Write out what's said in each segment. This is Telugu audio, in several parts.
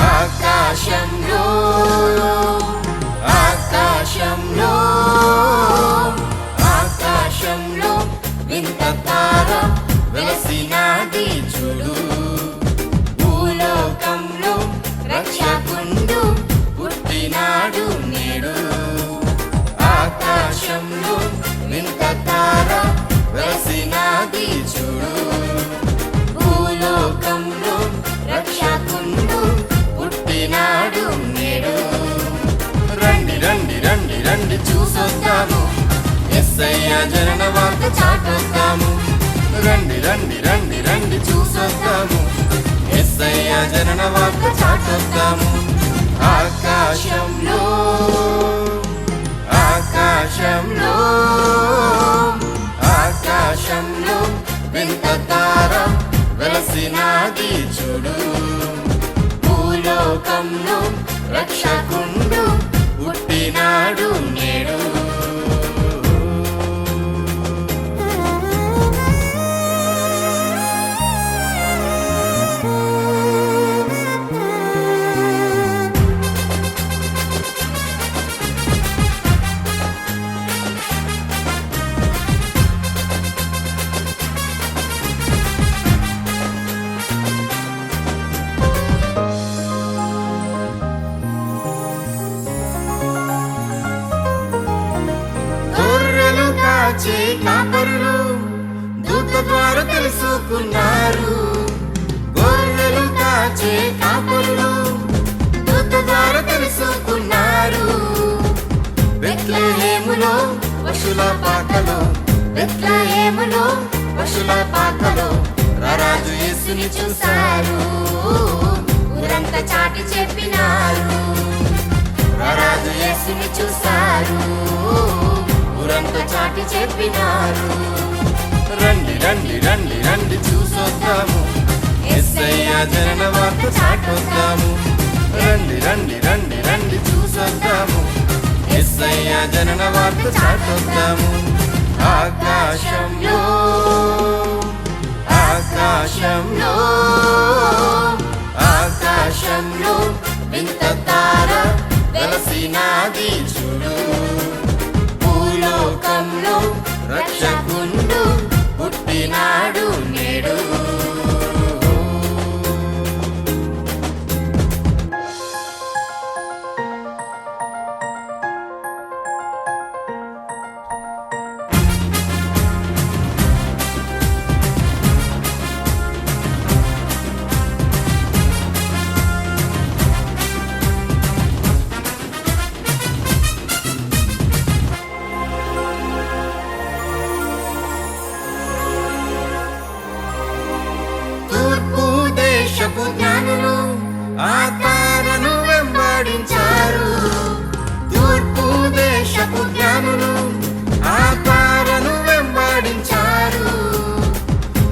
ఆకాశంలో ఆకాశంలో ఆకాశంలో వింత తార వెలసినాది చూడు. భూలోకంలో రక్షకుండు పుట్టినాడు నేడు. ఆకాశంలో వింత తార వెలసినాది చూడు. భూలోకంలో రక్షకుండు పుట్టినాడు నేడు. రండి రండి రండి రండి చూసొద్దాము, యేసయ్య జనన వార్త చాటొద్దాము. రండి రండి రండి రండి చూసొద్దాము, యేసయ్య జనన వార్త చాటొద్దాము. ఆకాశంలో ఆకాశంలో ఆకాశంలో వింత తార వెలసినాది చూడు. భూలోకంలో రక్షకుండు పుట్టినాడు నేడు. కాపరులు దూత ద్వారా తెలుసుకున్నారు. గొర్రెలు కాచే కాపరులు దూత ద్వారా తెలుసుకున్నారు. బెత్లెహేములో పశుల పాకలో, బెత్లెహేములో పశుల పాకలో రారాజు యేసుని చూశారు. ఊరంతా చాటి చెప్పినారు. రారాజు యేసుని చూశారు. ఊరంతా చాటి చెప్పినారు. రండి రండి రండి రండి చూసొద్దాము, యేసయ్య జనన వార్త చాటొద్దాము. రండి రండి రండి రండి చూసొద్దాము, యేసయ్య జనన వార్త చాటొద్దాము. ఆకాశంలో ఆకాశంలో ఆకాశంలో వింత తార వెలసినాది చూడు. భూలోకంలో రక్షకుండు పుట్టినాడు నేడు. జ్ఞానులు ఆ తారను వెంబడించారు. తూర్పు దేశపు జ్ఞానులు ఆ తారను వెంబడించారు.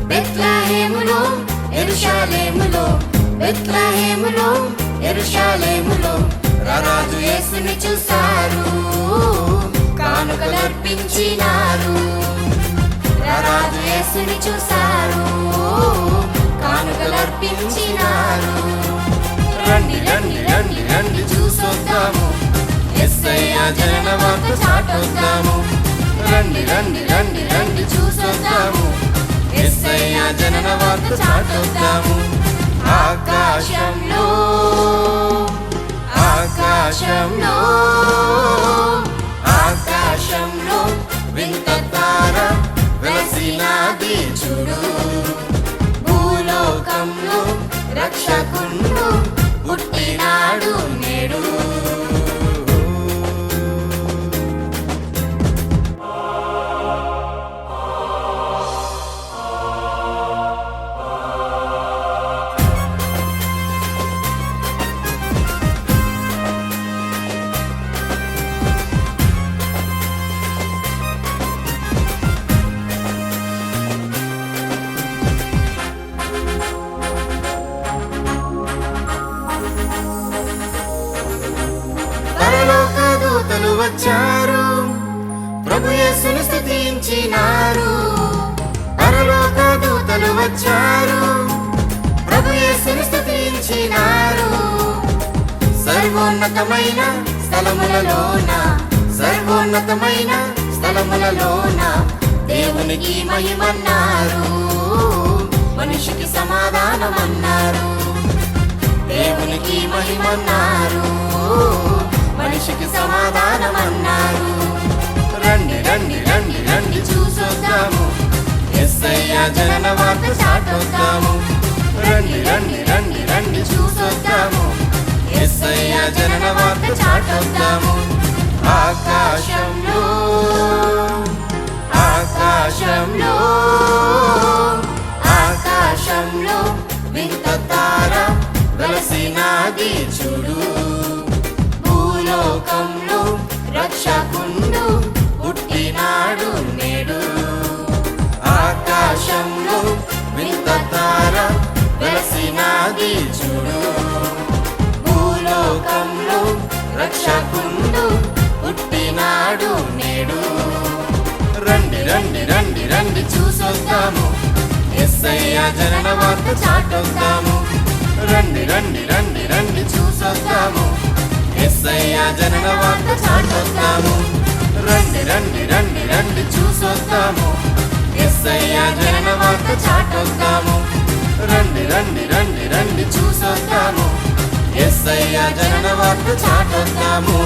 బెత్లెహేములో యెరూషలేములో, బెత్లెహేములో యెరూషలేములో రారాజు యేసుని చూశారు. కానుకలర్పించినారు. రారాజు యేసుని చూశారు. కానుకలర్పించినారు. రండి రండి రండి రండి చూసొద్దాము, యేసయ్య జనన వార్త చాటొద్దాము. రండి రండి రండి రండి చూసొద్దాము, యేసయ్య జనన వార్త చాటొద్దాము. ఆకాశంలో ఆకాశంలో ఆకాశంలో వింత తార వెలసినాది చూడు. భూలోకంలో రక్షకుండు పుట్టినాడు నేడు. స్తుతించినారు. పరలోక దూతలు వచ్చారు, ప్రభు యేసుని స్తుతించినారు. సర్వోన్నతమైన స్థలములలోన, సర్వోన్నతమైన స్థలములలోన దేవునికి మహిమన్నారు, మనిషికి సమాధానమన్నారు. దేవునికి మహిమన్నారు, మనిషికి సమాధానమన్నారు. రండి రండి రండి రండి చూసొద్దాము, యేసయ్య జనన వార్త చాటొద్దాము. రండి రండి రండి రండి చూసొద్దాము, యేసయ్య జనన వార్త చాటొద్దాము. ఆకాశంలో ఆకాశంలో ఆకాశంలో వింత తార వెలసినాది చూడు. భూలోకంలో రక్షకుండు పుట్టినాడు నేడు. ఆకాశంలో వింత తార వెలసినాది చూడు. భూలోకంలో రక్షకుండు పుట్టినాడు నేడు. రండి రండి రండి రండి చూసొద్దాము, యేసయ్య జనన వార్త చాటొద్దాము. రండి రండి రండి రండి చూసొద్దాము, యేసయ్య జనన వార్త చాటొద్దాము. రండి రండి రండి రండి చూసొద్దాము, యేసయ్య జనన వార్త చాటొద్దాము. రండి రండి రండి రండి చూసొద్దాము, యేసయ్య జనన వార్త చాటొద్దాము.